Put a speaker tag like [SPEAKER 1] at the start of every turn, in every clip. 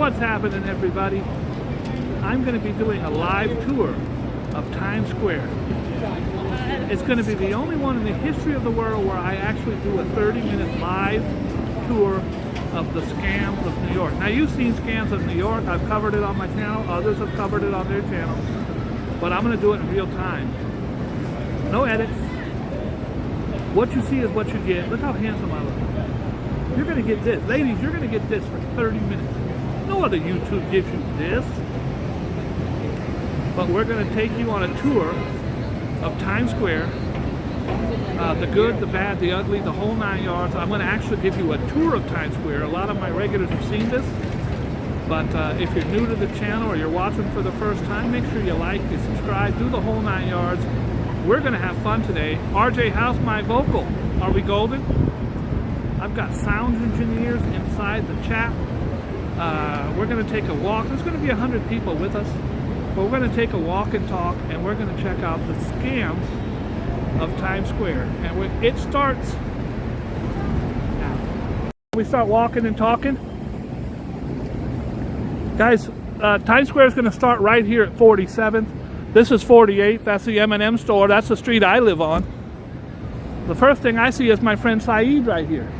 [SPEAKER 1] what's happening, everybody? I'm going to be doing a live tour of Times Square. It's going to be the only one in the history of the world where I actually do a 30-minute live tour of the scams of New York. Now, you've seen scams of New York. I've covered it on my channel. Others have covered it on their channel. But I'm going to do it in real time. No edits. What you see is what you get. Look how handsome I look. You're going to get this. Ladies, you're going to get this for 30 minutes. No other YouTube gives you this. But we're going to take you on a tour of Times Square. The good, the bad, the ugly, the whole 9 yards. I'm going to actually give you a tour of Times Square. A lot of my regulars have seen this. But if you're new to the channel or you're watching for the first time, make sure you like, you subscribe, do the whole 9 yards. We're going to have fun today. RJ, how's my vocal? Are we golden? I've got sound engineers inside the chat. We're going to take a walk. There's going to be 100 people with us. But we're going to take a walk and talk, and we're going to check out the scams of Times Square. And it starts now. We start walking and talking. Guys, Times Square is going to start right here at 47th. This is 48th. That's the M&M store. That's the street I live on. The first thing I see is my friend Saeed right here.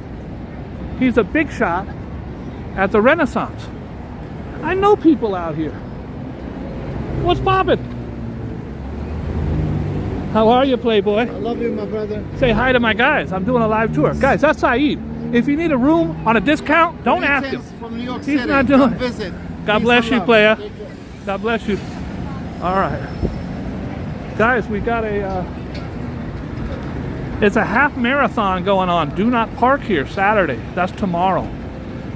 [SPEAKER 1] He's a big shot at the Renaissance. I know people out here. What's poppin'? How are you, Playboy?
[SPEAKER 2] I love you, my brother.
[SPEAKER 1] Say hi to my guys. I'm doing a live tour. Guys, that's Saeed. If you need a room on a discount, don't ask him.
[SPEAKER 2] From New York
[SPEAKER 1] He's
[SPEAKER 2] City.
[SPEAKER 1] not doing it.
[SPEAKER 2] Visit.
[SPEAKER 1] God bless you, player. God bless you. All right. Guys, we got it's a half marathon going on. Do not park here Saturday. That's tomorrow.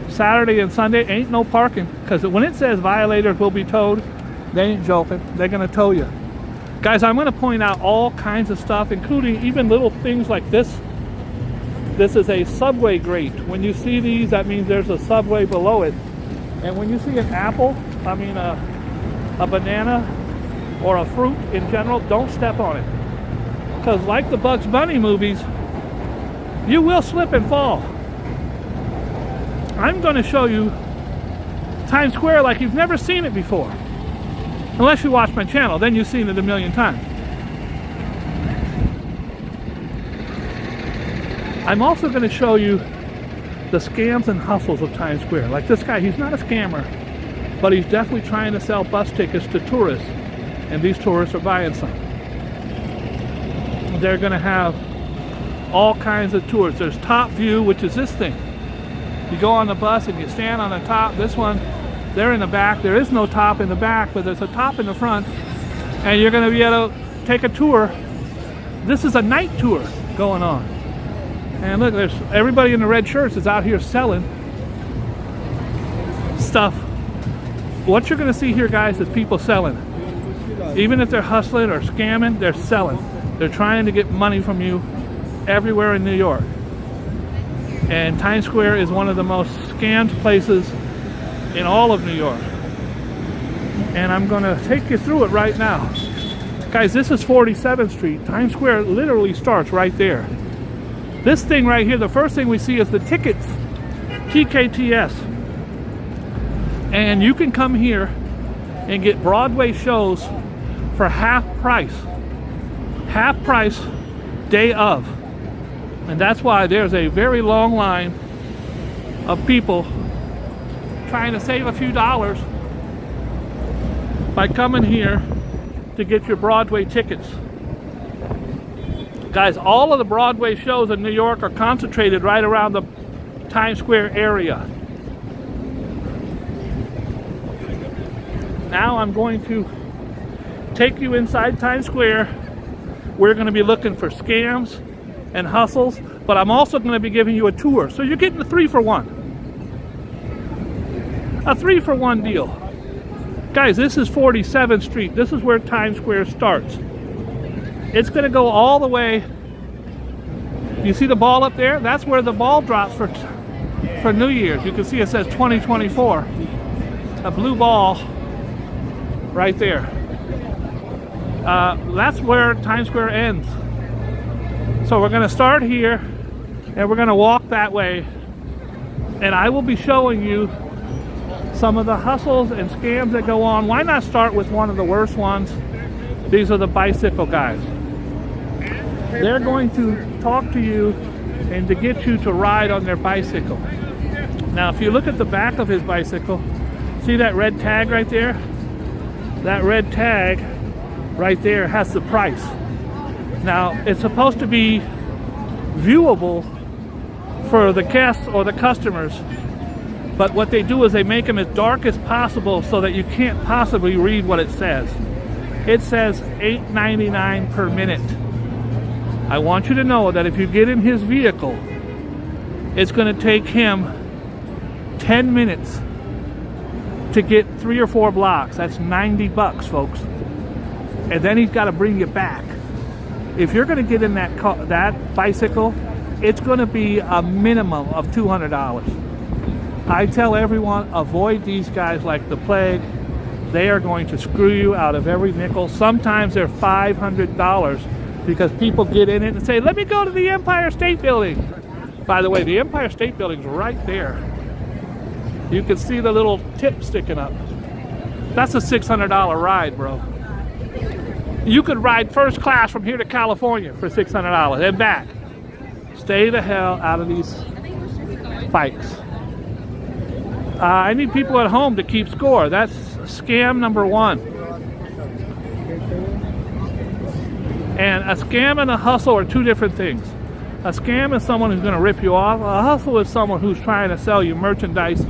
[SPEAKER 1] Saturday and Sunday ain't no parking, because when it says violators will be towed, they ain't joking. They're going to tow you. Guys, I'm going to point out all kinds of stuff, including even little things like this. This is a subway grate. When you see these, that means there's a subway below it. And when you see an apple, I mean a banana or a fruit in general, don't step on it. Because like the Bugs Bunny movies, you will slip and fall. I'm going to show you Times Square like you've never seen it before. Unless you watch my channel, then you've seen it a million times. I'm also going to show you the scams and hustles of Times Square. Like this guy, he's not a scammer, but he's definitely trying to sell bus tickets to tourists. And these tourists are buying some. They're going to have all kinds of tours. There's Top View, which is this thing. You go on the bus and you stand on the top. This one, they're in the back. There is no top in the back, but there's a top in the front. And you're going to be able to take a tour. This is a night tour going on. And look, there's everybody in the red shirts is out here selling stuff. What you're going to see here, guys, is people selling. Even if they're hustling or scamming, they're selling. They're trying to get money from you everywhere in New York. And Times Square is one of the most scammed places in all of New York. And I'm going to take you through it right now. Guys, this is 47th Street. Times Square literally starts right there. This thing right here, the first thing we see is the tickets, TKTS. And you can come here and get Broadway shows for half price. Half price day of. And that's why there's a very long line of people trying to save a few dollars by coming here to get your Broadway tickets. Guys, all of the Broadway shows in New York are concentrated right around the Times Square area. Now I'm going to take you inside Times Square. We're going to be looking for scams and hustles, but I'm also going to be giving you a tour. So you're getting a 3-for-1. A 3-for-1 deal. Guys, this is 47th Street. This is where Times Square starts. It's going to go all the way. You see the ball up there? That's where the ball drops for New Year's. You can see it says 2024. A blue ball right there. That's where Times Square ends. So we're going to start here and we're going to walk that way, and I will be showing you some of the hustles and scams that go on. Why not start with one of the worst ones? These are the bicycle guys. They're going to talk to you and to get you to ride on their bicycle. Now, if you look at the back of his bicycle, see that red tag right there? That red tag right there has the price. Now, it's supposed to be viewable for the guests or the customers, but what they do is they make them as dark as possible so that you can't possibly read what it says. It says $8.99 per minute. I want you to know that if you get in his vehicle, it's going to take him 10 minutes to get 3 or 4 blocks. That's 90 bucks, folks. And then he's got to bring you back. If you're going to get in that bicycle, it's going to be a minimum of $200. I tell everyone, avoid these guys like the plague. They are going to screw you out of every nickel. Sometimes they're $500 because people get in it and say, let me go to the Empire State Building. By the way, the Empire State Building's right there. You can see the little tip sticking up. That's a $600 ride, bro. You could ride first class from here to California for $600 and back. Stay the hell out of these bikes. I need people at home to keep score. That's scam number 1. And a scam and a hustle are 2 different things. A scam is someone who's going to rip you off. A hustle is someone who's trying to sell you merchandise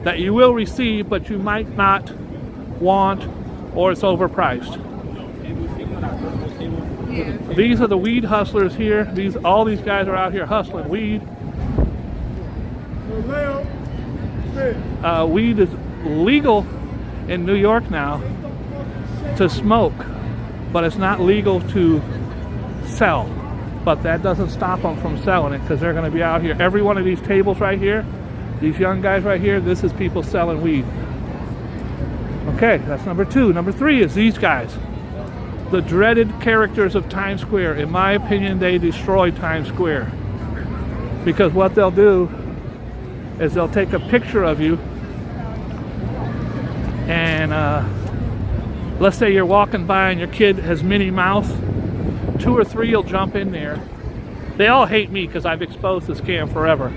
[SPEAKER 1] that you will receive, but you might not want, or it's overpriced. These are the weed hustlers here. All these guys are out here hustling weed. Weed is legal in New York now to smoke, but it's not legal to sell. But that doesn't stop them from selling it, because they're going to be out here. Every one of these tables right here, these young guys right here, this is people selling weed. Okay, that's number 2. Number 3 is these guys. The dreaded characters of Times Square. In my opinion, they destroy Times Square. Because what they'll do is they'll take a picture of you, and let's say you're walking by and your kid has Minnie Mouse. 2 or 3 will jump in there. They all hate me because I've exposed the scam forever.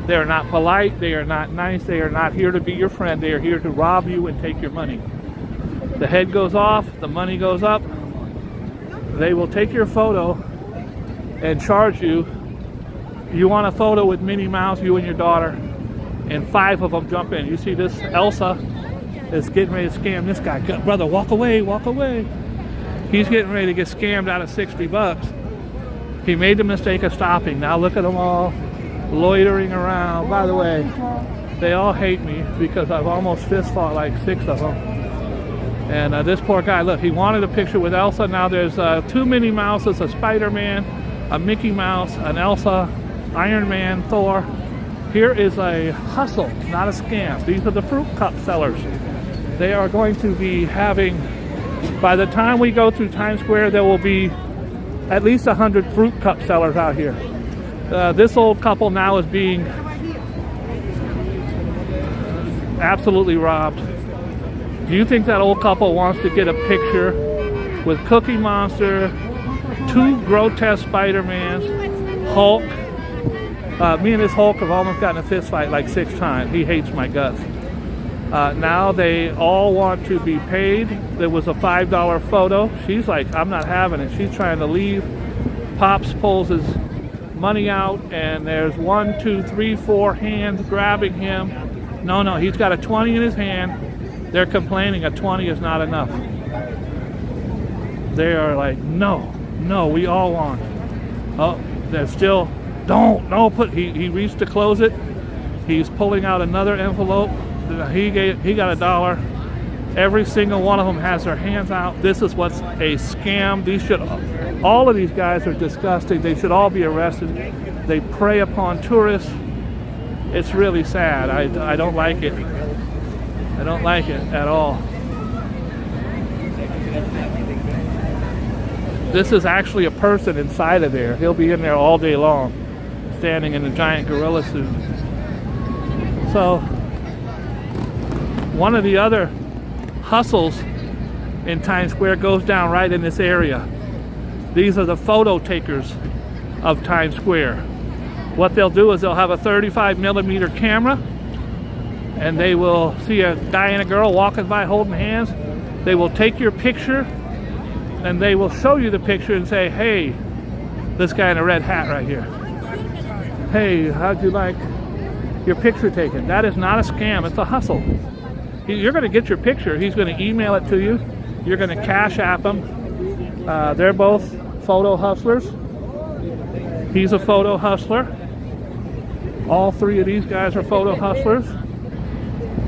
[SPEAKER 1] They are not polite, they are not nice, they are not here to be your friend, they are here to rob you and take your money. The head goes off, the money goes up. They will take your photo and charge you. You want a photo with Minnie Mouse, you and your daughter, and 5 of them jump in. You see this Elsa is getting ready to scam this guy. Brother, walk away, walk away. He's getting ready to get scammed out of 60 bucks. He made the mistake of stopping. Now look at them all loitering around. By the way, they all hate me because I've almost fist fought like 6 of them. And this poor guy, look, he wanted a picture with Elsa. Now there's 2 Minnie Mouses, a Spider-Man, a Mickey Mouse, an Elsa, Iron Man, Thor. Here is a hustle, not a scam. These are the fruit cup sellers. They are going to be having, by the time we go through Times Square, there will be at least 100 fruit cup sellers out here. This old couple now is being absolutely robbed. Do you think that old couple wants to get a picture with Cookie Monster, 2 grotesque Spider-Mans, Hulk? Me and this Hulk have almost gotten a fist fight like 6 times. He hates my guts. Now they all want to be paid. There was a $5 photo. She's like, I'm not having it. She's trying to leave. Pops pulls his money out, and there's 1, 2, 3, 4 hands grabbing him. No, he's got a 20 in his hand. They're complaining a 20 is not enough. They are like, no, we all want. Oh, they're still, no, he reached to close it. He's pulling out another envelope. He got $1. Every single one of them has their hands out. This is what's a scam. All of these guys are disgusting. They should all be arrested. They prey upon tourists. It's really sad. I don't like it. I don't like it at all. This is actually a person inside of there. He'll be in there all day long, standing in a giant gorilla suit. So One of the other hustles in Times Square goes down right in this area. These are the photo takers of Times Square. What they'll do is they'll have a 35mm camera, and they will see a guy and a girl walking by holding hands. They will take your picture, and they will show you the picture and say, hey, this guy in a red hat right here, hey, how'd you like your picture taken? That is not a scam, it's a hustle. You're going to get your picture. He's going to email it to you. You're going to Cash App him. They're both photo hustlers. He's a photo hustler. All three of these guys are photo hustlers.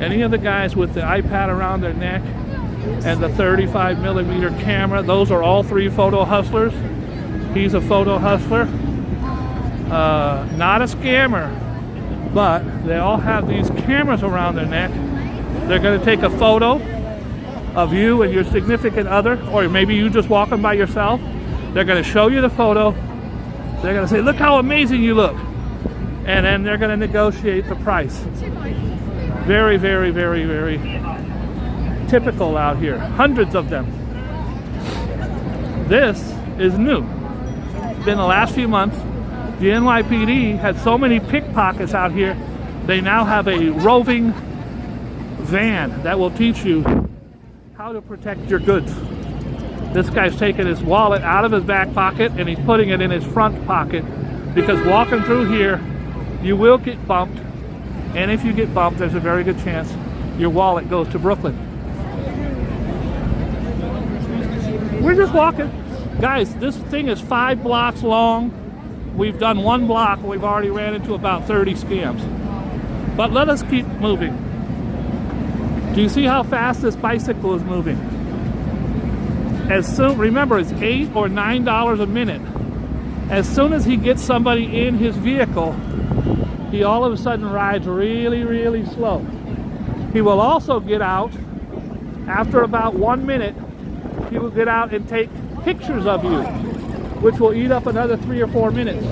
[SPEAKER 1] Any of the guys with the iPad around their neck and the 35mm camera, those are all three photo hustlers. He's a photo hustler. Not a scammer, but they all have these cameras around their neck. They're going to take a photo of you and your significant other, or maybe you just walking by yourself. They're going to show you the photo. They're going to say, look how amazing you look. And then they're going to negotiate the price. Very, very, very, very typical out here. Hundreds of them. This is new. It's been the last few months. The NYPD had so many pickpockets out here, they now have a roving van that will teach you how to protect your goods. This guy's taking his wallet out of his back pocket and he's putting it in his front pocket, because walking through here, you will get bumped. And if you get bumped, there's a very good chance your wallet goes to Brooklyn. We're just walking. Guys, this thing is 5 blocks long. We've done 1 block. We've already ran into about 30 scams. But let us keep moving. Do you see how fast this bicycle is moving? As soon, remember, it's $8 or $9 a minute. As soon as he gets somebody in his vehicle, he all of a sudden rides really, really slow. He will also get out, after about 1 minute, he will get out and take pictures of you, which will eat up another 3 or 4 minutes.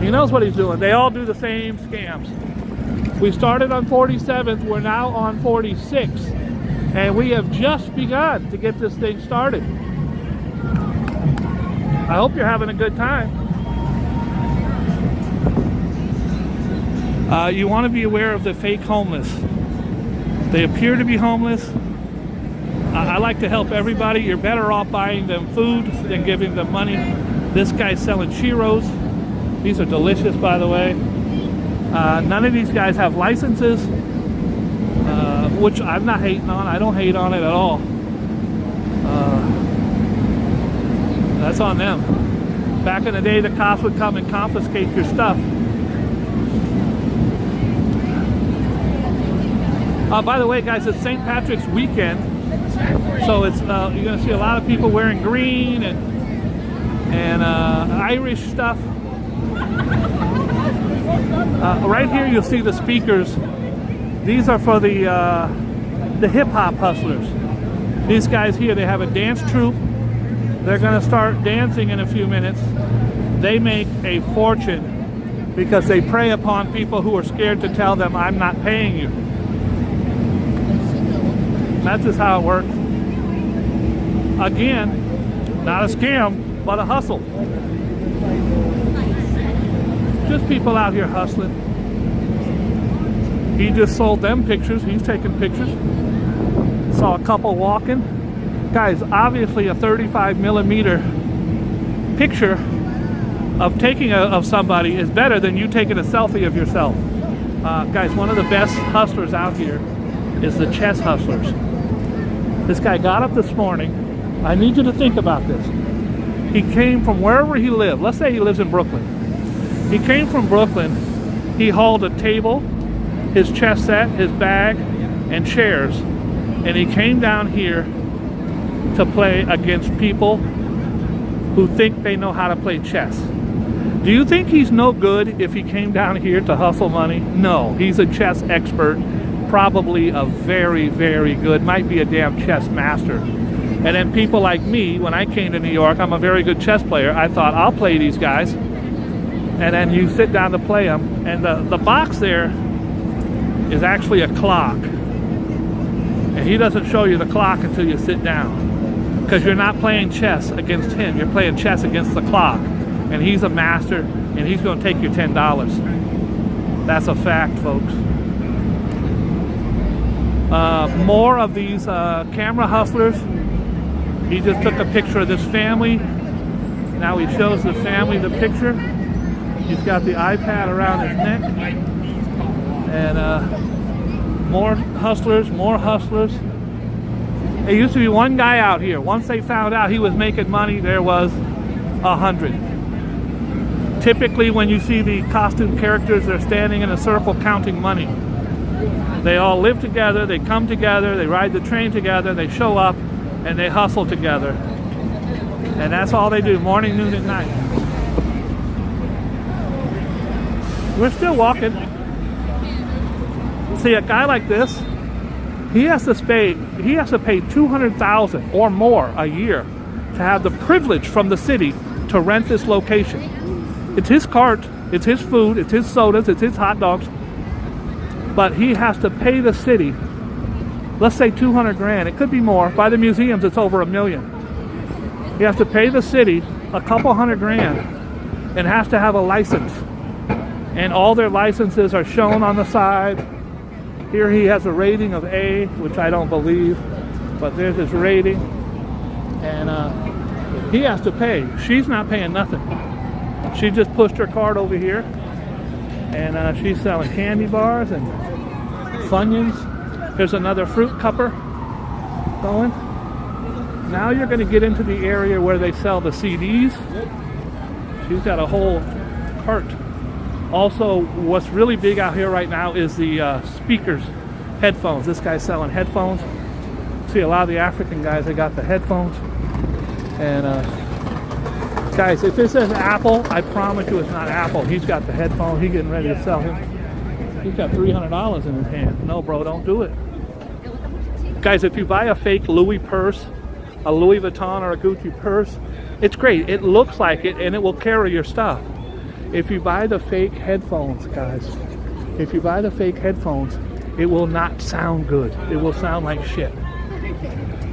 [SPEAKER 1] He knows what he's doing. They all do the same scams. We started on 47th, we're now on 46, and we have just begun to get this thing started. I hope you're having a good time. You want to be aware of the fake homeless. They appear to be homeless. I like to help everybody. You're better off buying them food than giving them money. This guy's selling churros. These are delicious, by the way. None of these guys have licenses, which I'm not hating on. I don't hate on it at all. That's on them. Back in the day, the cops would come and confiscate your stuff. By the way, guys, it's St. Patrick's weekend, so it's you're going to see a lot of people wearing green and Irish stuff. Right here, you'll see the speakers. These are for the hip-hop hustlers. These guys here, they have a dance troupe. They're going to start dancing in a few minutes. They make a fortune because they prey upon people who are scared to tell them, I'm not paying you. That's just how it works. Again, not a scam, but a hustle. Just people out here hustling. He just sold them pictures. He's taking pictures. Saw a couple walking. Guys, obviously a 35mm picture of taking of somebody is better than you taking a selfie of yourself. Guys, one of the best hustlers out here is the chess hustlers. This guy got up this morning. I need you to think about this. He came from wherever he lived. Let's say he lives in Brooklyn. He came from Brooklyn. He hauled a table, his chess set, his bag, and chairs. And he came down here to play against people who think they know how to play chess. Do you think he's no good if he came down here to hustle money? No, he's a chess expert. Probably a very, very good, might be a damn chess master. And then people like me, when I came to New York, I'm a very good chess player. I thought, I'll play these guys. And then you sit down to play them. And the box there is actually a clock. And he doesn't show you the clock until you sit down. Because you're not playing chess against him, you're playing chess against the clock. And he's a master, and he's going to take your $10. That's a fact, folks. More of these camera hustlers. He just took a picture of this family. Now he shows the family the picture. He's got the iPad around his neck. And more hustlers, more hustlers. There used to be one guy out here. Once they found out he was making money, there was 100. Typically when you see the costume characters, they're standing in a circle counting money. They all live together, they come together, they ride the train together, they show up, and they hustle together. And that's all they do, morning, noon, and night. We're still walking. See, a guy like this, he has to pay $200,000 or more a year to have the privilege from the city to rent this location. It's his cart, it's his food, it's his sodas, it's his hot dogs. But he has to pay the city, let's say 200 grand, it could be more. By the museums, it's over $1 million. He has to pay the city a couple $100 grand and has to have a license. And all their licenses are shown on the side. Here he has a rating of A, which I don't believe, but there's his rating. And he has to pay. She's not paying nothing. She just pushed her cart over here, and she's selling candy bars and Funyuns. There's another fruit cupper going. Now you're going to get into the area where they sell the CDs. She's got a whole cart. Also, what's really big out here right now is the speakers, headphones. This guy's selling headphones. See, a lot of the African guys, they got the headphones. And guys, if it says Apple, I promise you it's not Apple. He's got the headphone. He's getting ready to sell him. He's got $300 in his hand. No, bro, don't do it. Guys, if you buy a fake Louis purse, a Louis Vuitton or a Gucci purse, it's great. It looks like it, and it will carry your stuff. If you buy the fake headphones, guys, if you buy the fake headphones, it will not sound good. It will sound like shit.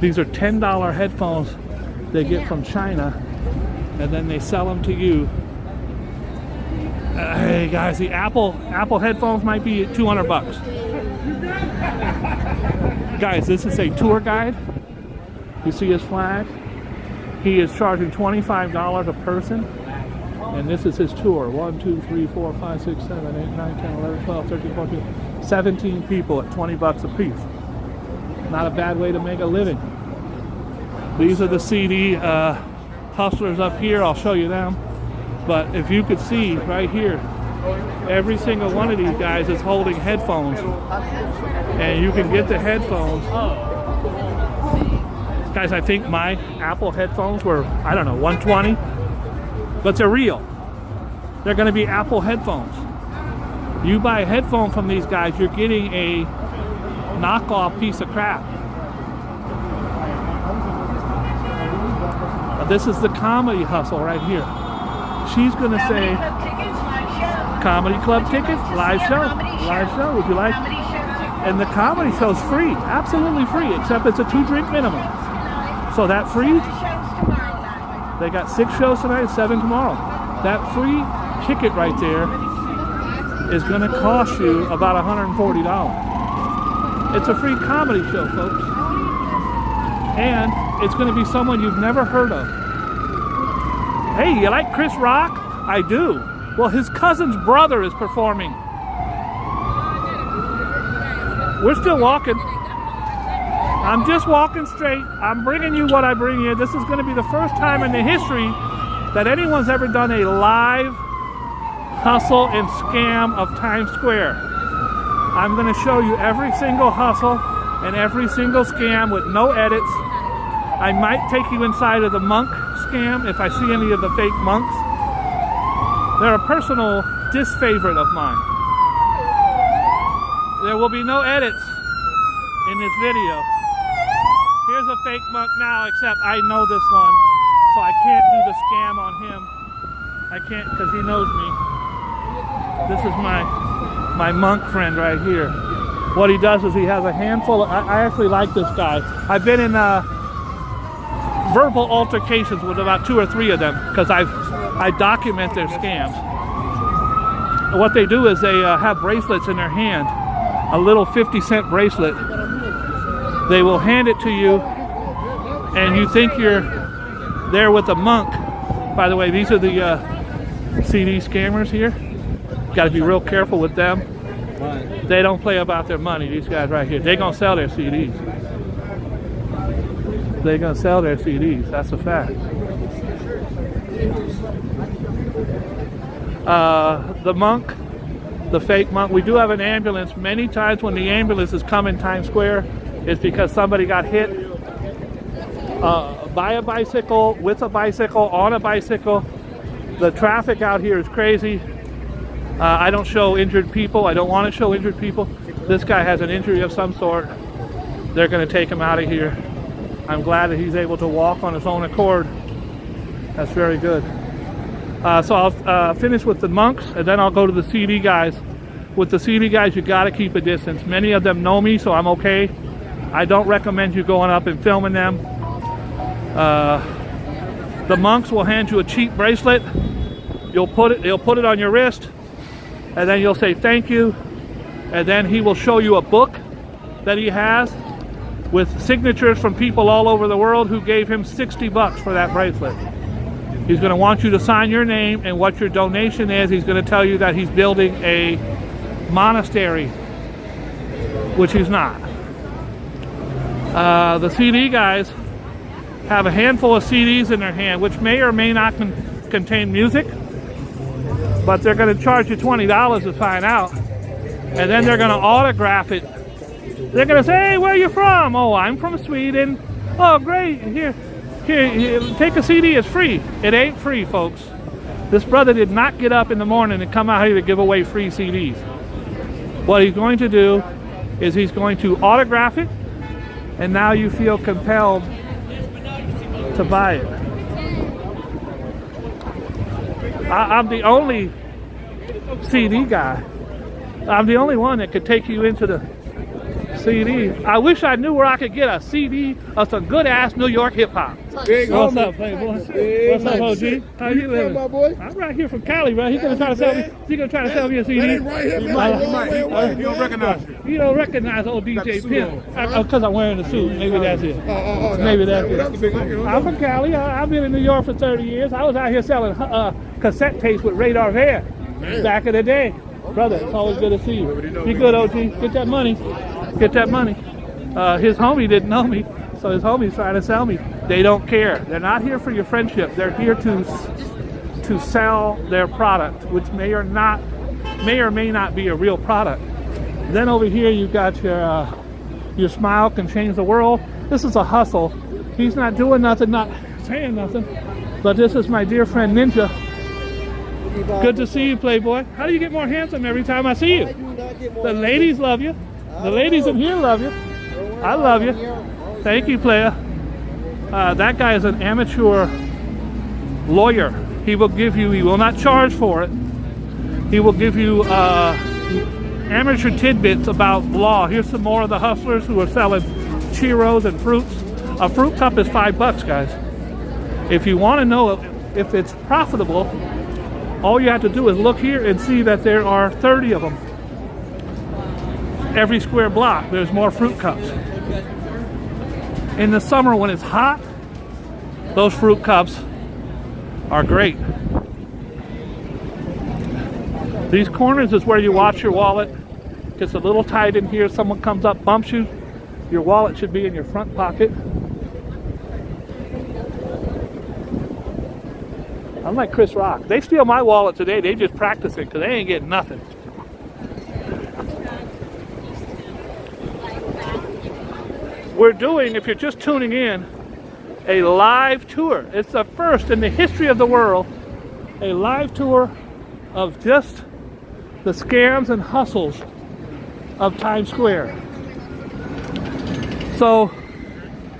[SPEAKER 1] These are $10 headphones they get from China, and then they sell them to you. Hey guys, the Apple headphones might be $200. Guys, this is a tour guide. You see his flag? He is charging $25 a person. And this is his tour. 1, 2, 3, 4, 5, 6, 7, 8, 9, 10, 11, 12, 13, 14, 17 people at $20 a piece. Not a bad way to make a living. These are the CD hustlers up here. I'll show you them. But if you could see right here, every single one of these guys is holding headphones. And you can get the headphones. Guys, I think my Apple headphones were, I don't know, $120. But they're real. They're going to be Apple headphones. You buy a headphone from these guys, you're getting a knockoff piece of crap. This is the comedy hustle right here. She's going to say, comedy club tickets, live show, would you like? And the comedy show's free, absolutely free, except it's a 2-drink minimum. So that free, they got 6 shows tonight, 7 tomorrow. That free ticket right there is going to cost you about $140. It's a free comedy show, folks. And it's going to be someone you've never heard of. Hey, you like Chris Rock? I do. Well, his cousin's brother is performing. We're still walking. I'm just walking straight. I'm bringing you what I bring you. This is going to be the first time in the history that anyone's ever done a live hustle and scam of Times Square. I'm going to show you every single hustle and every single scam with no edits. I might take you inside of the monk scam if I see any of the fake monks. They're a personal disfavorite of mine. There will be no edits in this video. Here's a fake monk now, except I know this one, so I can't do the scam on him. I can't because he knows me. This is my monk friend right here. What he does is he has a handful of, I actually like this guy. I've been in verbal altercations with about 2 or 3 of them because I document their scams. And what they do is they have bracelets in their hand, a little 50-cent bracelet. They will hand it to you and you think you're there with a monk. By the way, these are the CD scammers here. Got to be real careful with them. They don't play about their money, these guys right here. They're going to sell their CDs. They're going to sell their CDs. That's a fact. The monk, the fake monk, we do have an ambulance. Many times when the ambulances come in Times Square, it's because somebody got hit by a bicycle, with a bicycle, on a bicycle. The traffic out here is crazy. I don't show injured people. I don't want to show injured people. This guy has an injury of some sort. They're going to take him out of here. I'm glad that he's able to walk on his own accord. That's very good. So I'll finish with the monks, and then I'll go to the CD guys. With the CD guys, you got to keep a distance. Many of them know me, so I'm okay. I don't recommend you going up and filming them. The monks will hand you a cheap bracelet. They'll put it on your wrist, and then you'll say thank you, and then he will show you a book that he has with signatures from people all over the world who gave him $60 for that bracelet. He's going to want you to sign your name and what your donation is. He's going to tell you that he's building a monastery, which he's not. The CD guys have a handful of CDs in their hand, which may or may not contain music, but they're going to charge you $20 to find out, and then they're going to autograph it. They're going to say, hey, where are you from? Oh, I'm from Sweden. Oh, great. Here, take a CD. It's free. It ain't free, folks. This brother did not get up in the morning and come out here to give away free CDs. What he's going to do is he's going to autograph it, and now you feel compelled to buy it. I'm the only CD guy. I'm the only one that could take you into the CD. I wish I knew where I could get a CD of some good ass New York hip hop. What's up, Playboy? What's up, OG? How you living?
[SPEAKER 2] My boy?
[SPEAKER 1] I'm right here from Cali, bro. He's gonna try to sell me. He's gonna try to sell me a CD.
[SPEAKER 2] Right here, man.
[SPEAKER 3] You don't recognize me.
[SPEAKER 1] You don't recognize old DJ Pimp because I'm wearing the suit. Maybe that's it. Maybe that's it. I'm from Cali. I've been in New York for 30 years. I was out here selling cassette tapes with Radar Van back in the day. Brother, it's always good to see you. You good, OG? Get that money. Get that money. His homie didn't know me, so his homie's trying to sell me. They don't care. They're not here for your friendship. They're here to sell their product, which may or may not be a real product. Then over here you got your smile can change the world. This is a hustle. He's not doing nothing, not saying nothing. But this is my dear friend Ninja. Good to see you, Playboy. How do you get more handsome every time I see you? The ladies love you. The ladies in here love you. I love you. Thank you, player. That guy is an amateur lawyer. He will not charge for it. He will give you amateur tidbits about law. Here's some more of the hustlers who are selling churros and fruits. A fruit cup is $5, guys. If you want to know if it's profitable, all you have to do is look here and see that there are 30 of them. Every square block, there's more fruit cups. In the summer when it's hot, those fruit cups are great. These corners is where you watch your wallet. Gets a little tight in here. Someone comes up, bumps you. Your wallet should be in your front pocket. Unlike Chris Rock. They steal my wallet today. They just practice it because they ain't getting nothing. We're doing, if you're just tuning in, a live tour. It's the first in the history of the world, a live tour of just the scams and hustles of Times Square. So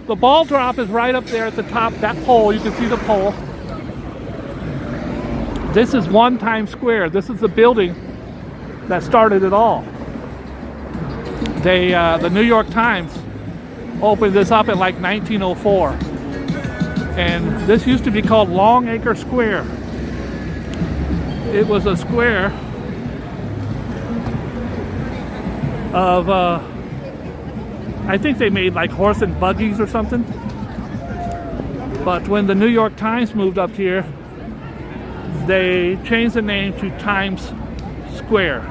[SPEAKER 1] the ball drop is right up there at the top, that pole. You can see the pole. This is one Times Square. This is the building that started it all. The New York Times opened this up in like 1904. And this used to be called Longacre Square. It was a square of, I think they made like horse and buggies or something. But when the New York Times moved up here, they changed the name to Times Square.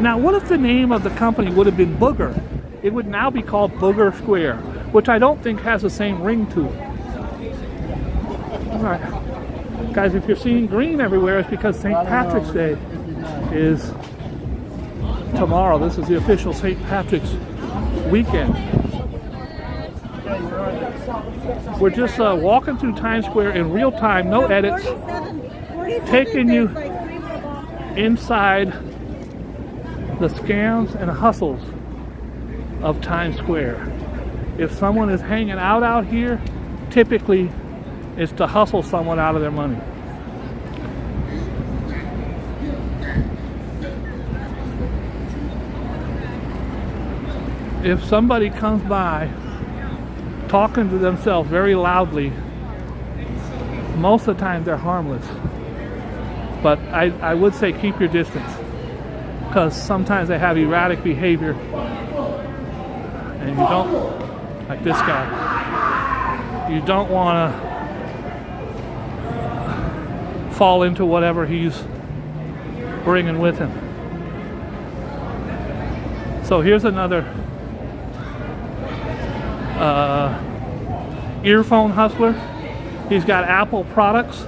[SPEAKER 1] Now, what if the name of the company would have been Booger? It would now be called Booger Square, which I don't think has the same ring to it. All right. Guys, if you're seeing green everywhere, it's because St. Patrick's Day is tomorrow. This is the official St. Patrick's weekend. We're just walking through Times Square in real time, no edits, taking you inside the scams and hustles of Times Square. If someone is hanging out here, typically it's to hustle someone out of their money. If somebody comes by talking to themselves very loudly, most of the time they're harmless. But I would say keep your distance, because sometimes they have erratic behavior and you don't, like this guy, you don't want to fall into whatever he's bringing with him. So here's another earphone hustler. He's got Apple products.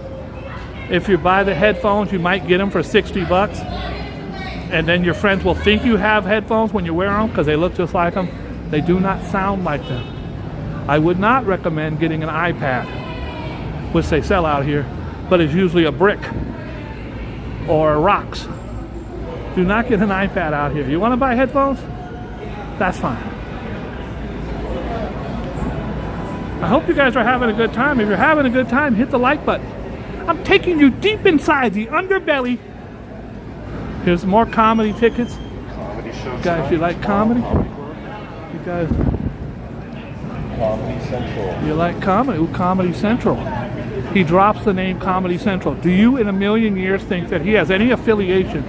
[SPEAKER 1] If you buy the headphones, you might get them for 60 bucks. And then your friends will think you have headphones when you wear them because they look just like them. They do not sound like them. I would not recommend getting an iPad, which they sell out here, but it's usually a brick or rocks. Do not get an iPad out here. You want to buy headphones? That's fine. I hope you guys are having a good time. If you're having a good time, hit the like button. I'm taking you deep inside the underbelly. Here's more comedy tickets.
[SPEAKER 3] Comedy show.
[SPEAKER 1] Guys, you like comedy? You guys,
[SPEAKER 3] Comedy Central.
[SPEAKER 1] you like comedy? Ooh, Comedy Central. He drops the name Comedy Central. Do you in a million years think that he has any affiliation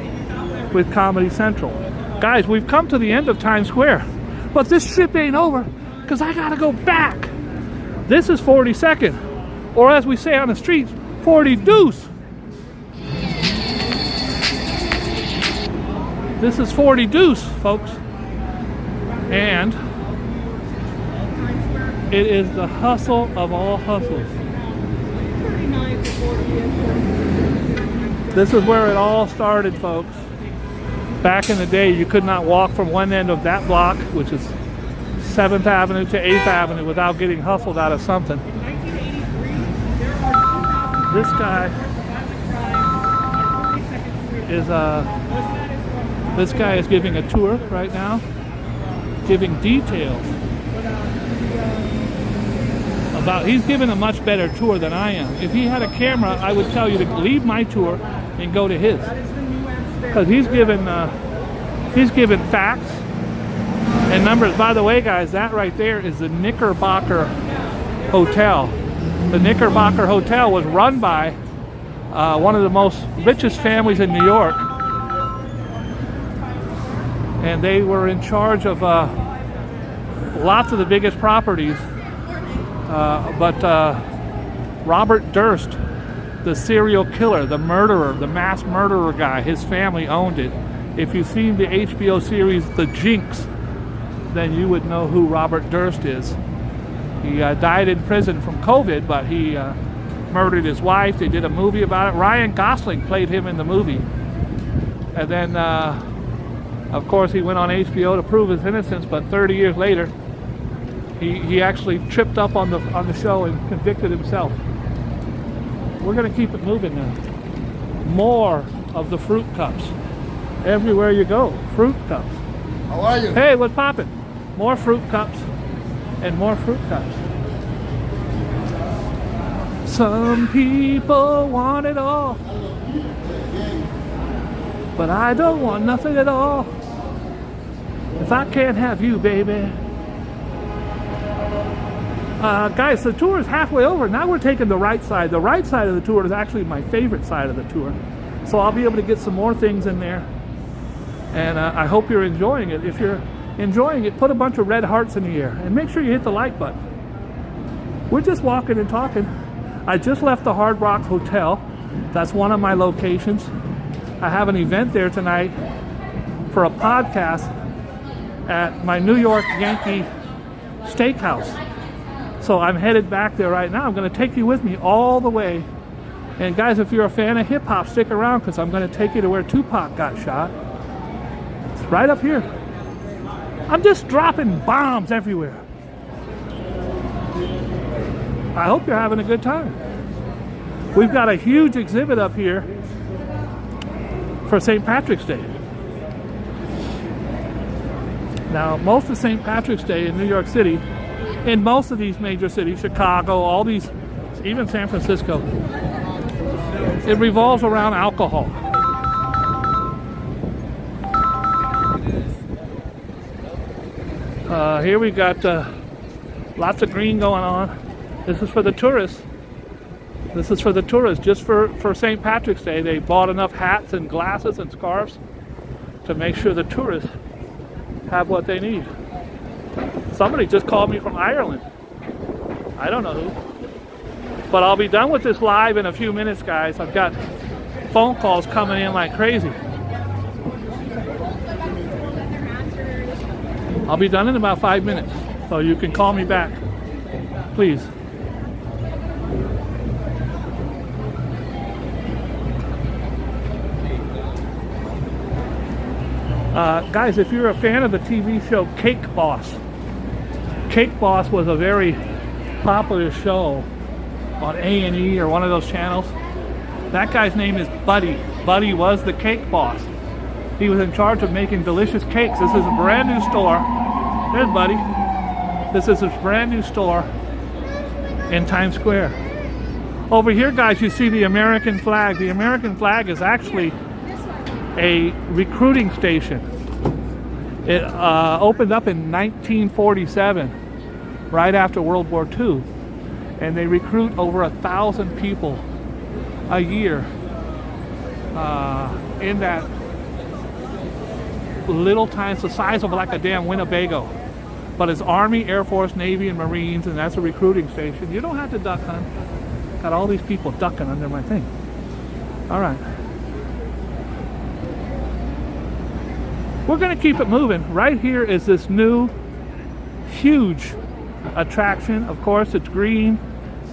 [SPEAKER 1] with Comedy Central? Guys, we've come to the end of Times Square, but this ship ain't over because I gotta go back. This is 42nd, or as we say on the streets, 40 deuce. This is 40 deuce, folks. And it is the hustle of all hustles. This is where it all started, folks. Back in the day, you could not walk from one end of that block, which is 7th Avenue to 8th Avenue, without getting hustled out of something. This guy is giving a tour right now, giving details about. He's giving a much better tour than I am. If he had a camera, I would tell you to leave my tour and go to his, because he's given facts and numbers. By the way, guys, that right there is the Knickerbocker Hotel. The Knickerbocker Hotel was run by one of the most richest families in New York, and they were in charge of lots of the biggest properties. But Robert Durst, the serial killer, the murderer, the mass murderer guy, his family owned it. If you've seen the HBO series The Jinx, then you would know who Robert Durst is. He died in prison from COVID, but he murdered his wife. They did a movie about it. Ryan Gosling played him in the movie. And then, of course, he went on HBO to prove his innocence, but 30 years later, he actually tripped up on the show and convicted himself. We're going to keep it moving now. More of the fruit cups. Everywhere you go, fruit cups.
[SPEAKER 2] How are you?
[SPEAKER 1] Hey, what's poppin'? More fruit cups and more fruit cups. Some people want it all, but I don't want nothing at all. If I can't have you, baby. Guys, the tour is halfway over. Now we're taking the right side. The right side of the tour is actually my favorite side of the tour. So I'll be able to get some more things in there. And I hope you're enjoying it. If you're enjoying it, put a bunch of red hearts in the air. And make sure you hit the like button. We're just walking and talking. I just left the Hard Rock Hotel. That's one of my locations. I have an event there tonight for a podcast at my New York Yankee Steakhouse. So I'm headed back there right now. I'm going to take you with me all the way. And guys, if you're a fan of hip-hop, stick around because I'm going to take you to where Tupac got shot. It's right up here. I'm just dropping bombs everywhere. I hope you're having a good time. We've got a huge exhibit up here for St. Patrick's Day. Now, most of St. Patrick's Day in New York City, in most of these major cities, Chicago, all these, even San Francisco, it revolves around alcohol. Here we got lots of green going on. This is for the tourists. This is for the tourists. Just for St. Patrick's Day, they bought enough hats and glasses and scarves to make sure the tourists have what they need. Somebody just called me from Ireland. I don't know who. But I'll be done with this live in a few minutes, guys. I've got phone calls coming in like crazy. I'll be done in about 5 minutes, so you can call me back, please. Guys, if you're a fan of the TV show Cake Boss was a very popular show on A&E or one of those channels. That guy's name is Buddy. Buddy was the cake boss. He was in charge of making delicious cakes. This is a brand new store. There's Buddy. This is a brand new store in Times Square. Over here, guys, you see the American flag. The American flag is actually a recruiting station. It opened up in 1947, right after World War II, and they recruit over 1,000 people a year in that little time. It's the size of like a damn Winnebago, but it's Army, Air Force, Navy, and Marines, and that's a recruiting station. You don't have to duck hunt. Got all these people ducking under my thing. All right. We're going to keep it moving. Right here is this new, huge attraction. Of course, it's green,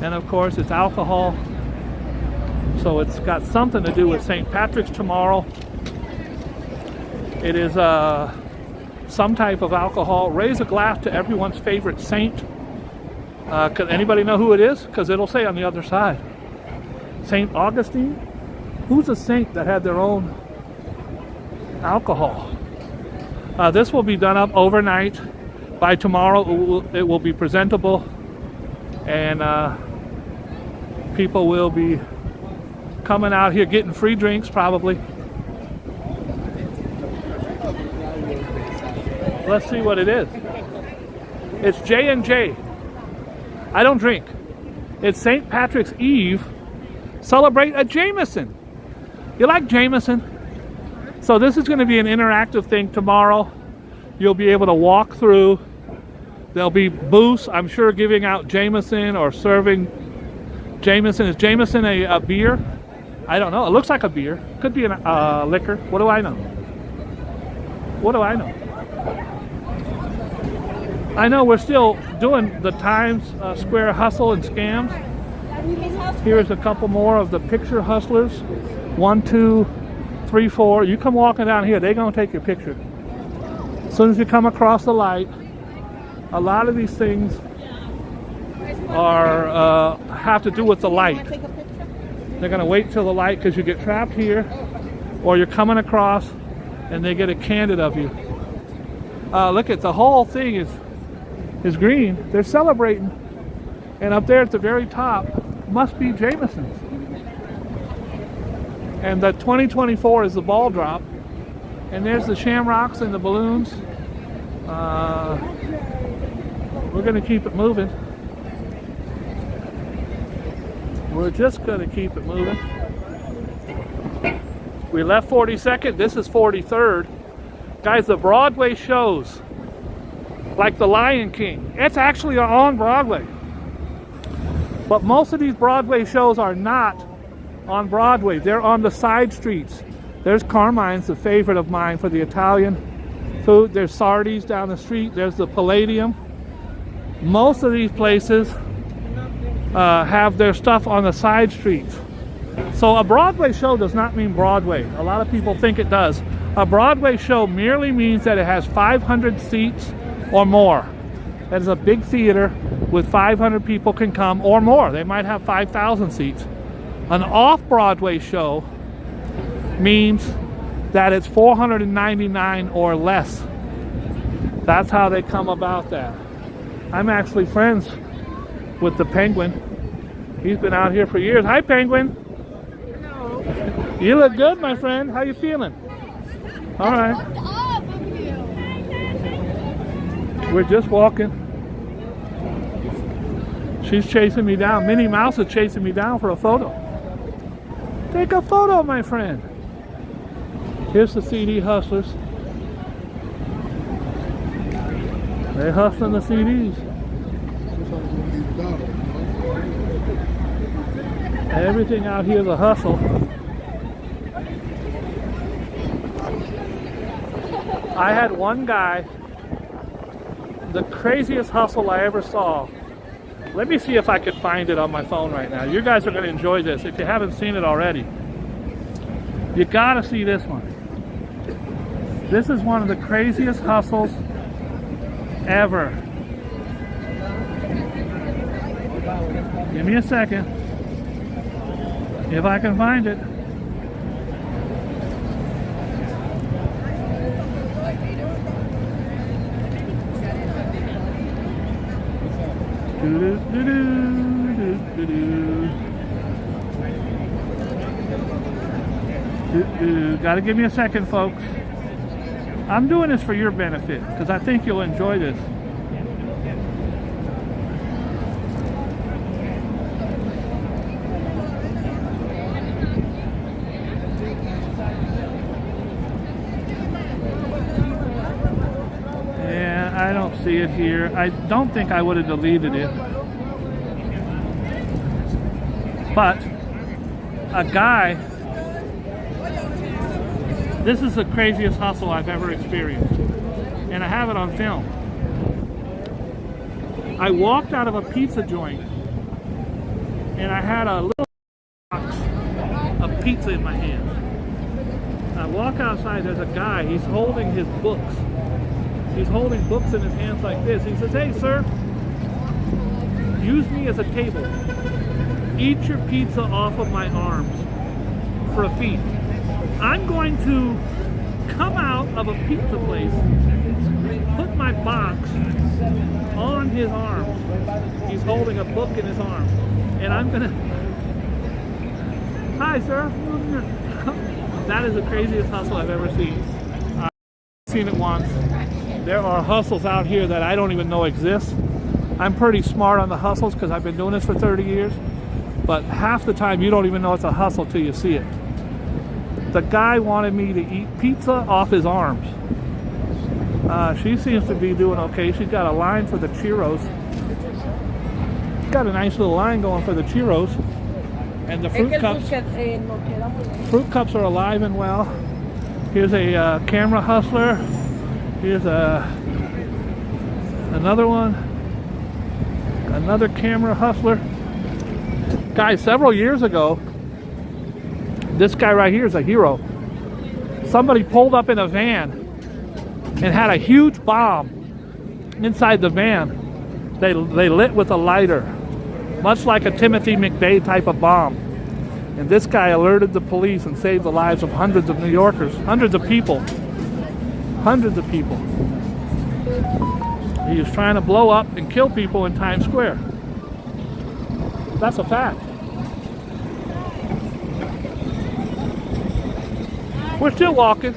[SPEAKER 1] and of course, it's alcohol. So it's got something to do with St. Patrick's tomorrow. It is some type of alcohol. Raise a glass to everyone's favorite saint. Could anybody know who it is? Because it'll say on the other side. St. Augustine? Who's a saint that had their own alcohol? This will be done up overnight. By tomorrow, it will be presentable, and people will be coming out here getting free drinks, probably. Let's see what it is. It's J&J. I don't drink. It's St. Patrick's Eve. Celebrate a Jameson. You like Jameson? So this is going to be an interactive thing tomorrow. You'll be able to walk through. There'll be booths, I'm sure, giving out Jameson or serving Jameson. Is Jameson a beer? I don't know. It looks like a beer. Could be a liquor. What do I know? What do I know? I know we're still doing the Times Square hustle and scams. Here's a couple more of the picture hustlers. 1, 2, 3, 4. You come walking down here, they're going to take your picture. As soon as you come across the light, a lot of these things are have to do with the light. They're going to wait till the light because you get trapped here, or you're coming across and they get a candid of you. Look at the whole thing is green. They're celebrating, and up there at the very top must be Jameson's. And the 2024 is the ball drop, and there's the shamrocks and the balloons. We're going to keep it moving. We're just going to keep it moving. We left 42nd. This is 43rd. Guys, the Broadway shows, like The Lion King, it's actually on Broadway. But most of these Broadway shows are not on Broadway. They're on the side streets. There's Carmine's, a favorite of mine for the Italian food. There's Sardi's down the street. There's the Palladium. Most of these places have their stuff on the side streets. So a Broadway show does not mean Broadway. A lot of people think it does. A Broadway show merely means that it has 500 seats or more. That is a big theater with 500 people can come or more. They might have 5,000 seats. An off-Broadway show means that it's 499 or less. That's how they come about that. I'm actually friends with the Penguin. He's been out here for years. Hi, Penguin.
[SPEAKER 3] Hello.
[SPEAKER 1] You look good, my friend. How you feeling? All right.
[SPEAKER 3] What's up with you?
[SPEAKER 1] We're just walking. She's chasing me down. Minnie Mouse is chasing me down for a photo. Take a photo, my friend. Here's the CD hustlers. They're hustling the CDs. Everything out here is a hustle. I had one guy, the craziest hustle I ever saw. Let me see if I could find it on my phone right now. You guys are going to enjoy this if you haven't seen it already. You got to see this one. This is one of the craziest hustles ever. Give me a second. If I can find it. Gotta give me a second, folks. I'm doing this for your benefit because I think you'll enjoy this. Yeah, I don't see it here. I don't think I would have deleted it. But a guy, this is the craziest hustle I've ever experienced. And I have it on film. I walked out of a pizza joint and I had a little box of pizza in my hand. I walk outside, there's a guy, he's holding his books. He's holding books in his hands like this. He says, "Hey, sir, use me as a table. Eat your pizza off of my arms for a fee. I'm going to come out of a pizza place, put my box on his arms." He's holding a book in his arm. And I'm going to... "Hi, sir." That is the craziest hustle I've ever seen. I've seen it once. There are hustles out here that I don't even know exist. I'm pretty smart on the hustles because I've been doing this for 30 years. But half the time you don't even know it's a hustle till you see it. The guy wanted me to eat pizza off his arms. She seems to be doing okay. She's got a line for the churros. Got a nice little line going for the churros. And the fruit cups. Fruit cups are alive and well. Here's a camera hustler. Here's another one. Another camera hustler. Guys, several years ago, this guy right here is a hero. Somebody pulled up in a van and had a huge bomb inside the van. They lit with a lighter, much like a Timothy McVeigh type of bomb. And this guy alerted the police and saved the lives of hundreds of New Yorkers, hundreds of people. Hundreds of people. He was trying to blow up and kill people in Times Square. That's a fact. We're still walking.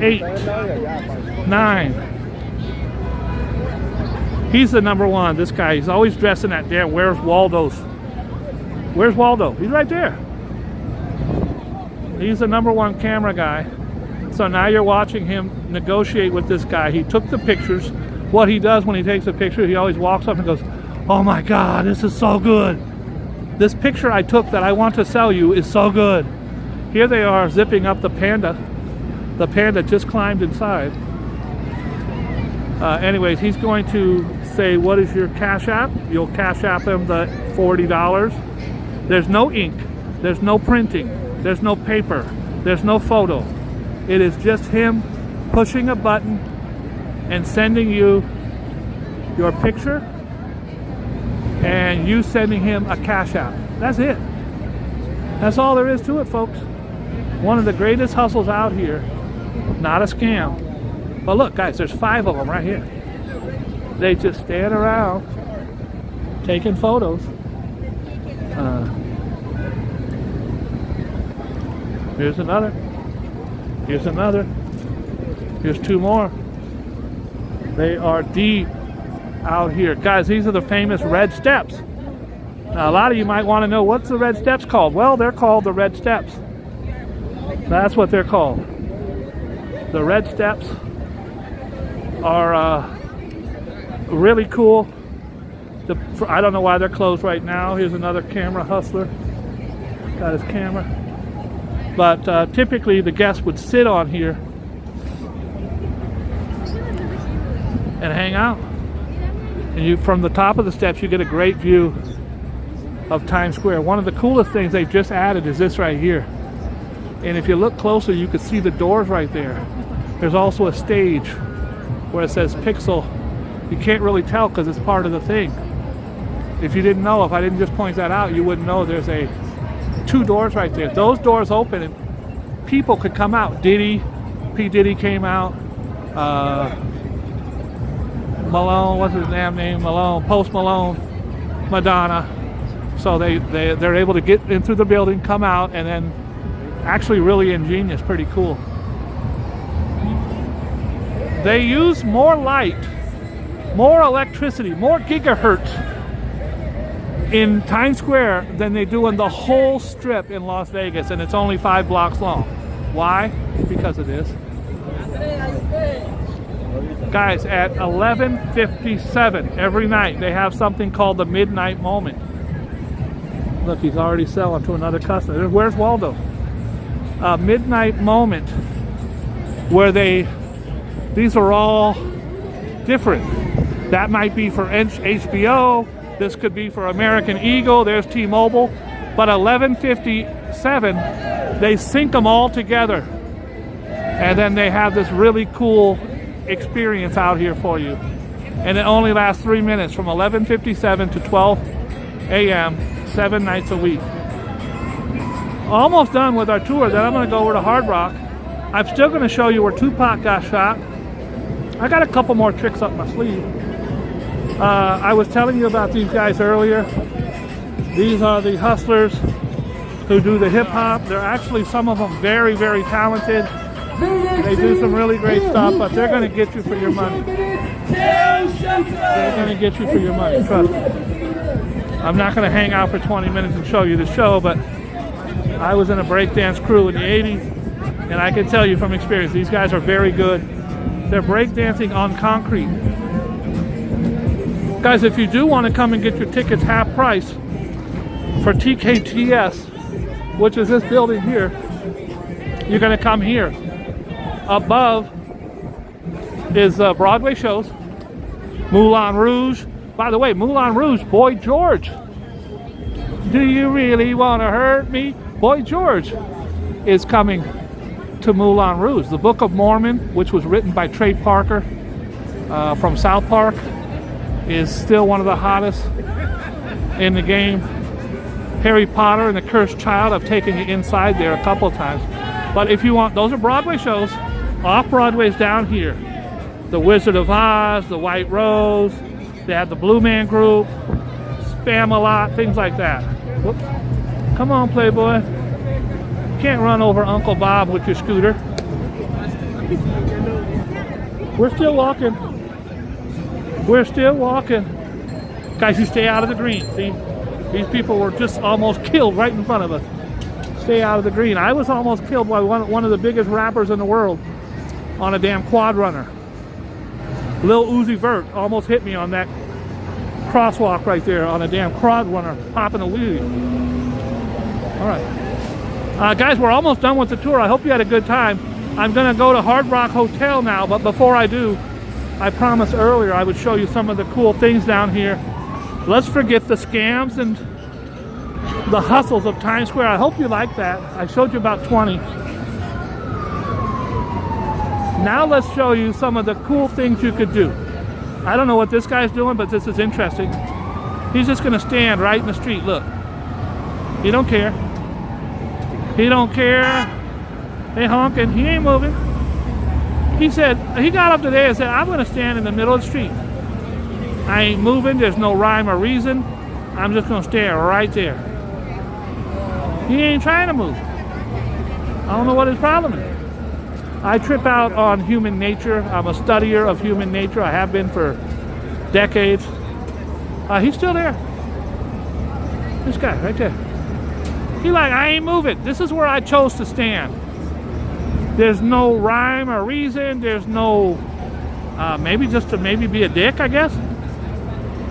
[SPEAKER 1] 8, 9. He's the number one. This guy, he's always dressed in that damn Where's Waldo's. Where's Waldo? He's right there. He's the number one camera guy. So now you're watching him negotiate with this guy. He took the pictures. What he does when he takes a picture, he always walks up and goes, "Oh my God, this is so good. This picture I took that I want to sell you is so good." Here they are zipping up the panda. The panda just climbed inside. Anyways, he's going to say, "What is your Cash App?" You'll Cash App him the $40. There's no ink. There's no printing. There's no paper. There's no photo. It is just him pushing a button and sending you your picture and you sending him a Cash App. That's it. That's all there is to it, folks. One of the greatest hustles out here. Not a scam. But look, guys, there's 5 of them right here. They just stand around taking photos. Here's another. Here's another. Here's 2 more. They are deep out here. Guys, these are the famous red steps. Now, a lot of you might want to know, what's the red steps called? Well, they're called the red steps. That's what they're called. The red steps are really cool. I don't know why they're closed right now. Here's another camera hustler. Got his camera. But typically the guests would sit on here and hang out. And you, from the top of the steps, you get a great view of Times Square. One of the coolest things they've just added is this right here. And if you look closer, you can see the doors right there. There's also a stage where it says Pixel. You can't really tell because it's part of the thing. If you didn't know, if I didn't just point that out, you wouldn't know there's 2 doors right there. Those doors open and people could come out. P. Diddy came out. Malone, what's his damn name? Malone, Post Malone, Madonna. So they're able to get in through the building, come out, and then actually really ingenious, pretty cool. They use more light, more electricity, more gigahertz in Times Square than they do in the whole strip in Las Vegas, and it's only 5 blocks long. Why? Because of this. Guys, at 11:57 every night, they have something called the Midnight Moment. Look, he's already selling to another customer. Where's Waldo? Midnight Moment, where these are all different. That might be for HBO. This could be for American Eagle. There's T-Mobile. But 11:57, they sync them all together. And then they have this really cool experience out here for you. And it only lasts 3 minutes, from 11:57 to 12 a.m., 7 nights a week. Almost done with our tour. Then I'm going to go over to Hard Rock. I'm still going to show you where Tupac got shot. I got a couple more tricks up my sleeve. I was telling you about these guys earlier. These are the hustlers who do the hip hop. They're actually, some of them, very, very talented. They do some really great stuff, but they're going to get you for your money. They're going to get you for your money, trust me. I'm not going to hang out for 20 minutes and show you the show, but I was in a breakdance crew in the 80s, and I can tell you from experience, these guys are very good. They're breakdancing on concrete. Guys, if you do want to come and get your tickets half price for TKTS, which is this building here, you're going to come here. Above is Broadway shows, Moulin Rouge. By the way, Moulin Rouge, Boy George. Do you really want to hurt me? Boy George is coming to Moulin Rouge. The Book of Mormon, which was written by Trey Parker from South Park, is still one of the hottest in the game. Harry Potter and the Cursed Child, I've taken you inside there a couple of times. But if you want, those are Broadway shows. Off-Broadway is down here. The Wizard of Oz, the White Rose, they have the Blue Man Group, Spam-A-Lot, things like that. Whoops. Come on, Playboy. You can't run over Uncle Bob with your scooter. We're still walking. We're still walking. Guys, you stay out of the green, see? These people were just almost killed right in front of us. Stay out of the green. I was almost killed by one of the biggest rappers in the world on a damn quad runner. Lil Uzi Vert almost hit me on that crosswalk right there on a damn quad runner, popping a wheelie. All right. Guys, we're almost done with the tour. I hope you had a good time. I'm gonna go to Hard Rock Hotel now, but before I do, I promised earlier I would show you some of the cool things down here. Let's forget the scams and the hustles of Times Square. I hope you like that. I showed you about 20. Now let's show you some of the cool things you could do. I don't know what this guy's doing, but this is interesting. He's just gonna stand right in the street, look. He don't care. He don't care. They honking, he ain't moving. He said, he got up today and said, I'm gonna stand in the middle of the street. I ain't moving, there's no rhyme or reason. I'm just gonna stand right there. He ain't trying to move. I don't know what his problem is. I trip out on human nature. I'm a studier of human nature. I have been for decades. He's still there. This guy right there. He like, I ain't moving. This is where I chose to stand. There's no rhyme or reason. There's no, maybe just to maybe be a dick, I guess.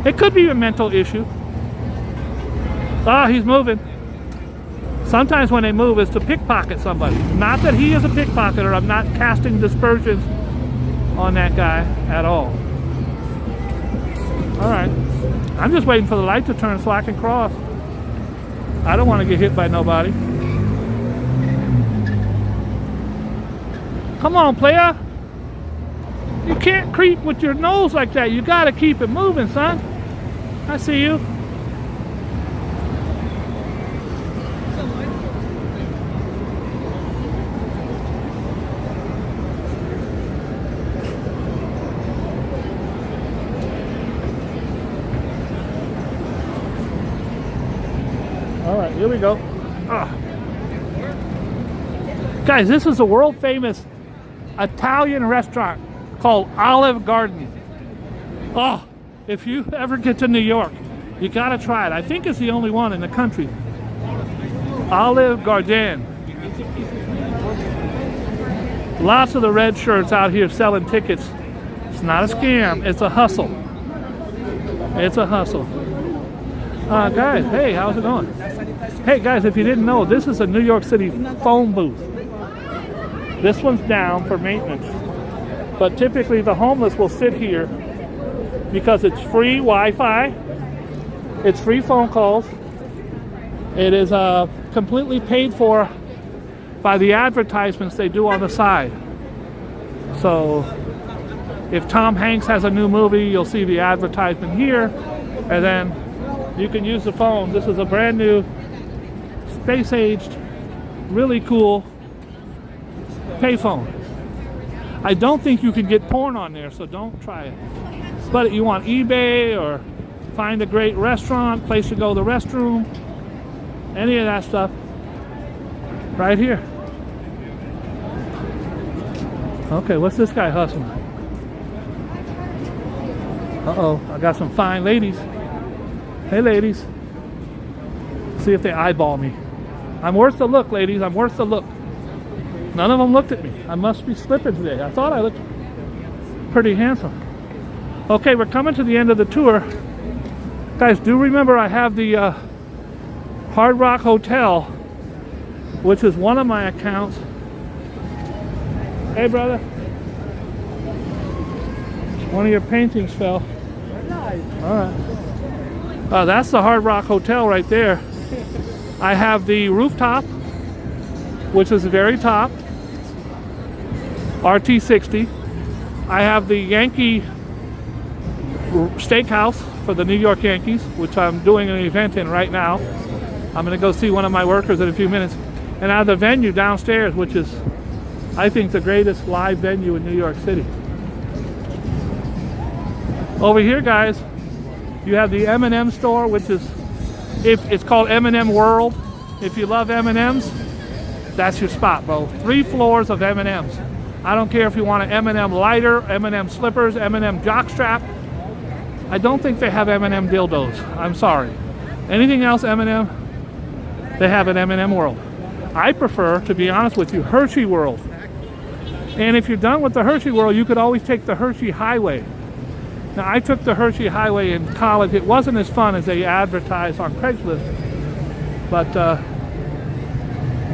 [SPEAKER 1] It could be a mental issue. He's moving. Sometimes when they move, it's to pickpocket somebody. Not that he is a pickpocketer. I'm not casting dispersions on that guy at all. All right. I'm just waiting for the light to turn so I can cross. I don't want to get hit by nobody. Come on, player. You can't creep with your nose like that. You got to keep it moving, son. I see you. All right, here we go. Guys, this is a world famous Italian restaurant called Olive Garden. If you ever get to New York, you gotta try it. I think it's the only one in the country. Olive Garden. Lots of the red shirts out here selling tickets. It's not a scam, it's a hustle. It's a hustle. Guys, hey, how's it going? Hey guys, if you didn't know, this is a New York City phone booth. This one's down for maintenance. But typically the homeless will sit here because it's free Wi-Fi, it's free phone calls, it is completely paid for by the advertisements they do on the side. So if Tom Hanks has a new movie, you'll see the advertisement here, and then you can use the phone. This is a brand new, space-aged, really cool payphone. I don't think you can get porn on there, so don't try it. But you want eBay or find a great restaurant, place to go to the restroom, any of that stuff, right here. Okay, what's this guy hustling? Uh-oh, I got some fine ladies. Hey ladies. See if they eyeball me. I'm worth the look, ladies, I'm worth the look. None of them looked at me. I must be slipping today. I thought I looked pretty handsome. Okay, we're coming to the end of the tour. Guys, do remember I have the Hard Rock Hotel, which is one of my accounts. Hey, brother. One of your paintings fell. All right. That's the Hard Rock Hotel right there. I have the rooftop, which is the very top. RT60. I have the Yankee Steakhouse for the New York Yankees, which I'm doing an event in right now. I'm going to go see one of my workers in a few minutes. And I have the venue downstairs, which is, I think, the greatest live venue in New York City. Over here, guys, you have the M&M store, which is, it's called M&M World. If you love M&Ms, that's your spot, bro. 3 floors of M&Ms. I don't care if you want an M&M lighter, M&M slippers, M&M jockstrap. I don't think they have M&M dildos. I'm sorry. Anything else M&M, they have an M&M World. I prefer, to be honest with you, Hershey World. And if you're done with the Hershey World, you could always take the Hershey Highway. Now, I took the Hershey Highway in college. It wasn't as fun as they advertise on Craigslist. But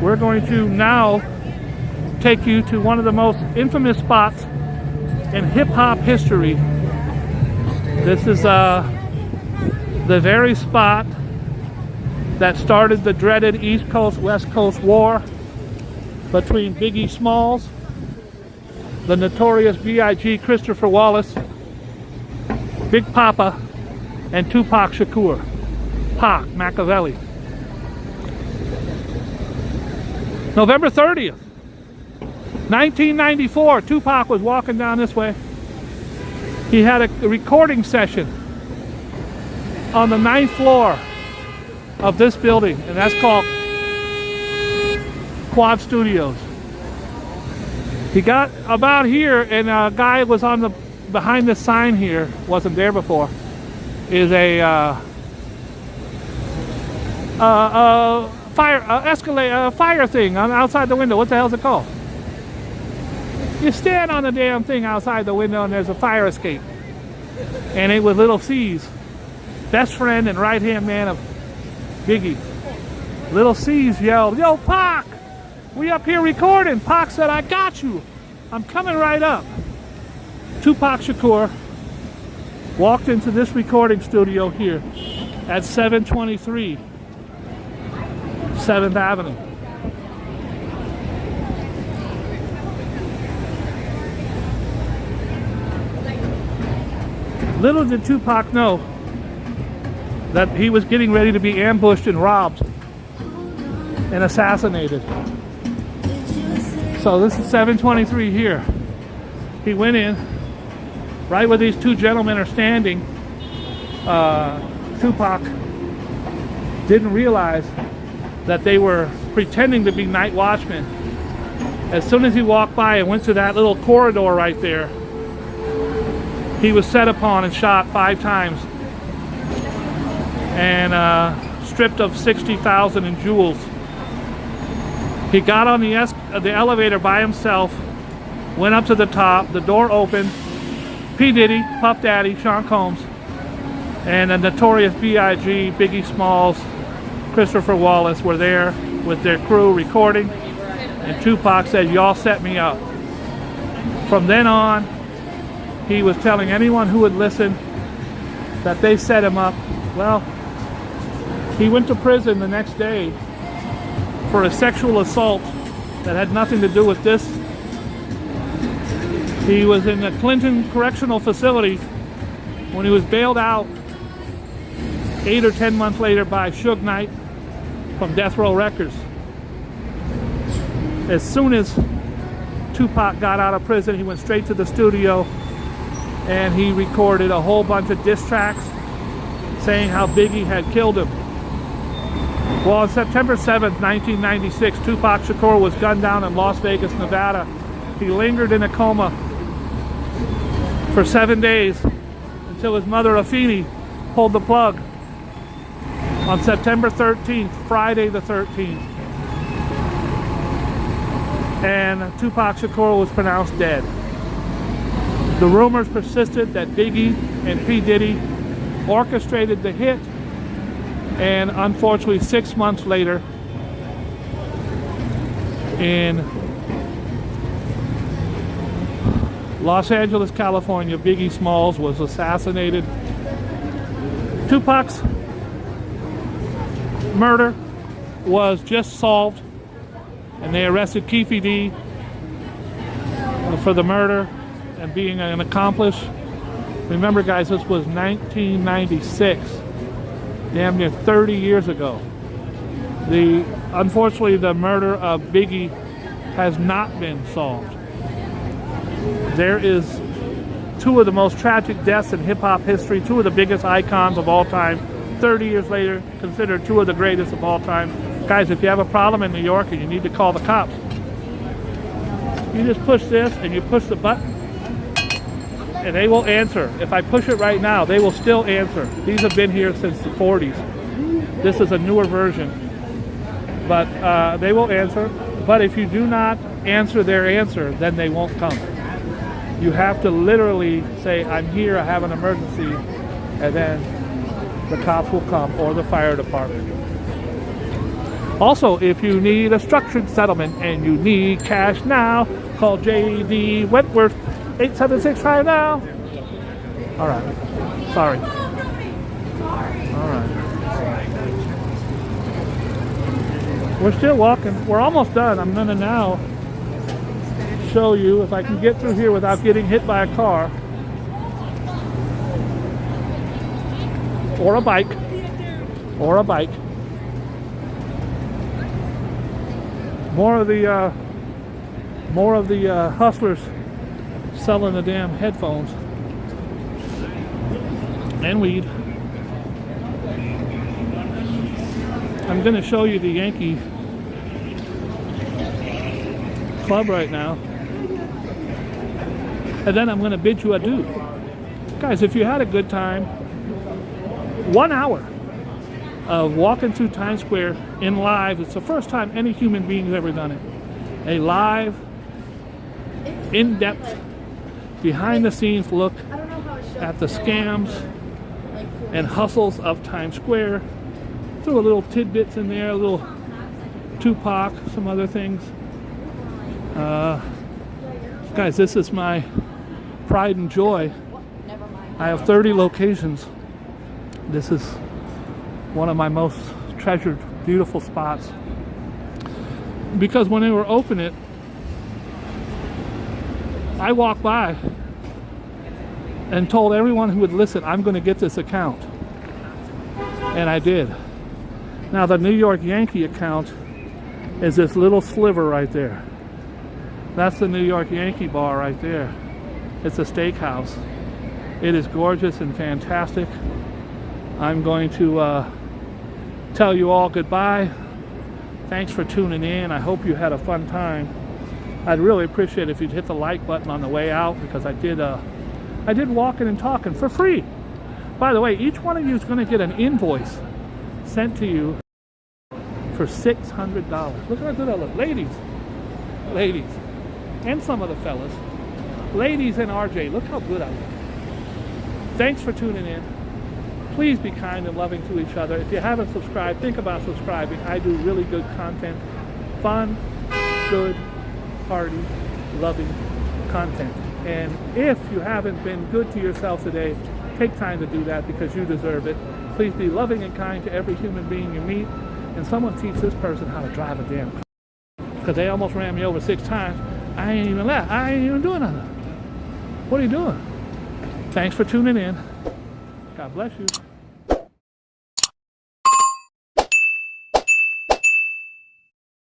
[SPEAKER 1] we're going to now take you to one of the most infamous spots in hip-hop history. This is the very spot that started the dreaded East Coast, West Coast war between Biggie Smalls, the notorious B.I.G. Christopher Wallace, Big Papa, and Tupac Shakur, Pac, Machiavelli. November 30th, 1994, Tupac was walking down this way. He had a recording session on the 9th floor of this building, and that's called Quad Studios. He got about here, and a guy was on the behind this sign here, wasn't there before, is a fire thing on outside the window. What the hell's it called? You stand on the damn thing outside the window and there's a fire escape. And it was Little C's, best friend and right-hand man of Biggie. Little C's yelled, "Yo, Pac, we up here recording." Pac said, "I got you. I'm coming right up." Tupac Shakur walked into this recording studio here at 723 7th Avenue. Little did Tupac know that he was getting ready to be ambushed and robbed and assassinated. So this is 723 here. He went in right where these two gentlemen are standing. Tupac didn't realize that they were pretending to be night watchmen. As soon as he walked by and went to that little corridor right there, he was set upon and shot 5 times and stripped of $60,000 in jewels. He got on the elevator by himself, went up to the top, the door opened. P. Diddy, Puff Daddy, Sean Combs, and the notorious B.I.G., Biggie Smalls, Christopher Wallace were there with their crew recording, and Tupac said, "Y'all set me up." From then on, he was telling anyone who would listen that they set him up. Well, he went to prison the next day for a sexual assault that had nothing to do with this. He was in the Clinton Correctional Facility when he was bailed out 8 or 10 months later by Suge Knight from Death Row Records. As soon as Tupac got out of prison, he went straight to the studio and he recorded a whole bunch of diss tracks saying how Biggie had killed him. Well, on September 7th, 1996, Tupac Shakur was gunned down in Las Vegas, Nevada. He lingered in a coma for 7 days until his mother, Afeni, pulled the plug on September 13th, Friday the 13th. And Tupac Shakur was pronounced dead. The rumors persisted that Biggie and P. Diddy orchestrated the hit, and unfortunately 6 months later, in Los Angeles, California, Biggie Smalls was assassinated. Tupac's murder was just solved, and they arrested Keefe D for the murder and being an accomplice. Remember, guys, this was 1996, damn near 30 years ago. Unfortunately, the murder of Biggie has not been solved. There is 2 of the most tragic deaths in hip-hop history, 2 of the biggest icons of all time, 30 years later, considered 2 of the greatest of all time. Guys, if you have a problem in New York and you need to call the cops, You just push this and you push the button and they will answer. If I push it right now, they will still answer. These have been here since the 40s. This is a newer version. But they will answer. But if you do not answer their answer, then they won't come. You have to literally say, I'm here, I have an emergency, and then the cops will come, or the fire department. Also, if you need a structured settlement and you need cash now, call J.D. Wentworth, 8765 now. All right. Sorry. All right. We're still walking. We're almost done. I'm going to now show you if I can get through here without getting hit by a car or a bike more of the hustlers selling the damn headphones and weed. I'm going to show you the Yankee Club right now. And then I'm going to bid you adieu. Guys, if you had a good time, 1 hour of walking through Times Square in live, it's the first time any human being has ever done it. A live, in-depth, behind-the-scenes look at the scams and hustles of Times Square. Threw a little tidbits in there, a little Tupac, some other things. Guys, this is my pride and joy. I have 30 locations. This is one of my most treasured, beautiful spots. Because when they were opening it, I walked by and told everyone who would listen, I'm going to get this account. And I did. Now the New York Yankee account is this little sliver right there. That's the New York Yankee bar right there. It's a steakhouse. It is gorgeous and fantastic. I'm going to tell you all goodbye. Thanks for tuning in. I hope you had a fun time. I'd really appreciate it if you'd hit the like button on the way out, because I did walking and talking for free. By the way, each one of you is going to get an invoice sent to you for $600. Look how good I look. Ladies, and some of the fellas. Ladies and RJ, look how good I look. Thanks for tuning in. Please be kind and loving to each other. If you haven't subscribed, think about subscribing. I do really good content. Fun, good, hearty, loving content. And if you haven't been good to yourself today, take time to do that, because you deserve it. Please be loving and kind to every human being you meet. And someone teach this person how to drive a damn car. Because they almost ran me over 6 times. I ain't even left. I ain't even doing nothing. What are you doing? Thanks for tuning in. God bless you.